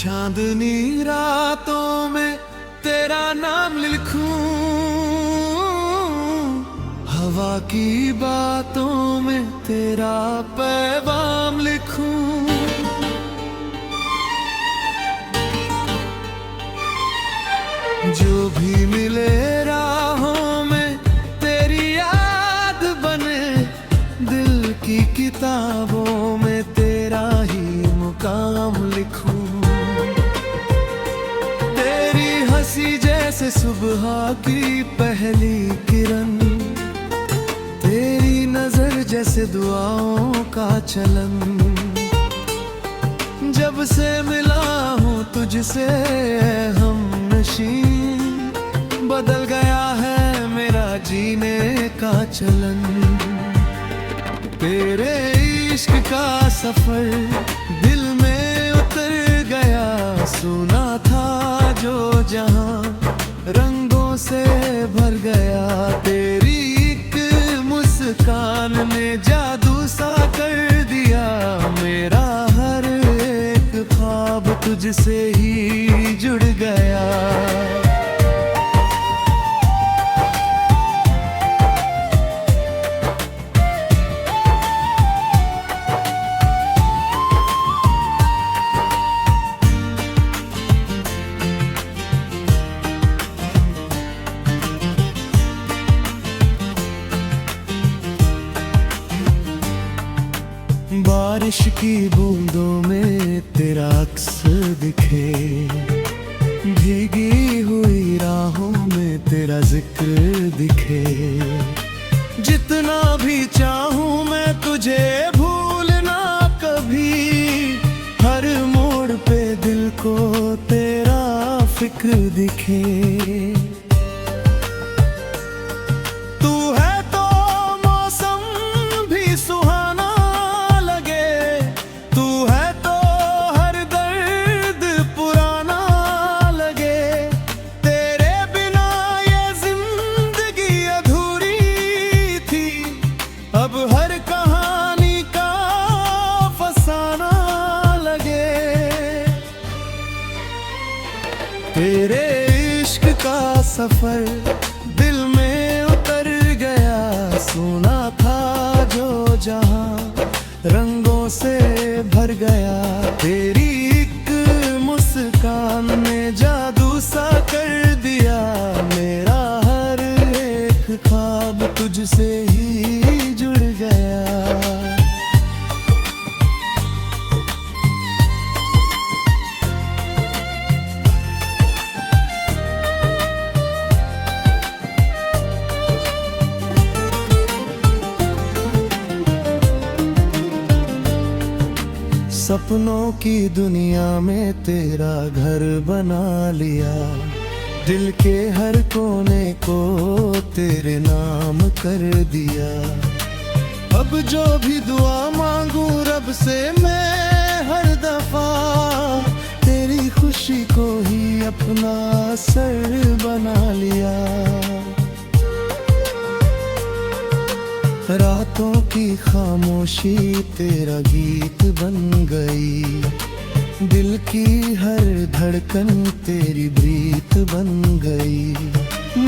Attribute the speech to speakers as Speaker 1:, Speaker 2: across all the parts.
Speaker 1: चांदनी रातों में तेरा नाम लिखूं, हवा की बातों में तेरा पैगाम लिखूं। जो भी मिले राहों में तेरी याद बने, दिल की किताबों में तेरा ही मुकाम लिखूं। तेरी हंसी जैसे सुबह की पहली किरण, तेरी नजर जैसे दुआओं का चलन। जब से मिला हूँ तुझसे हम नशीं, बदल गया है मेरा जीने का चलन। तेरे इश्क का सफर दिल में उतर गया, सुना था जो जहां रंगों से भर गया। तेरी एक मुस्कान ने जादू सा कर दिया, मेरा हर एक ख्वाब तुझसे ही जुड़ गया। बारिश की बूंदों में तेरा अक्स दिखे, भीगी हुई राहों में तेरा जिक्र दिखे। जितना भी चाहूं मैं तुझे भूलना कभी, हर मोड़ पे दिल को तेरा फिक्र दिखे। अब हर कहानी का फसाना लगे, तेरे इश्क का सफर दिल में उतर गया। सुना था जो जहां रंगों से भर गया, तेरी एक मुस्कान ने जादू सा कर दिया। मेरा हर एक ख्वाब तुझसे ही जुड़ गया। सपनों की दुनिया में तेरा घर बना लिया, दिल के हर कोने को तेरे नाम कर दिया। अब जो भी दुआ मांगू रब से मैं हर दफा, तेरी खुशी को ही अपना सर बना लिया। रातों की खामोशी तेरा गीत बन गई, दिल की हर धड़कन तेरी प्रीत बन गई।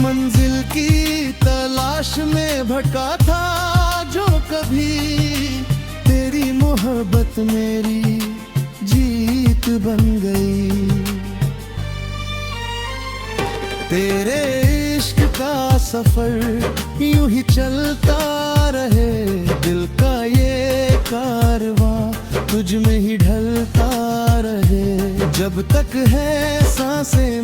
Speaker 1: मंजिल की तलाश में भटका था जो कभी, तेरी मोहब्बत मेरी जीत बन गई। तेरे इश्क का सफर यूं ही चलता रहे, दिल का ये कारवां तुझ में ही ढलता रहे। जब तक है सांसें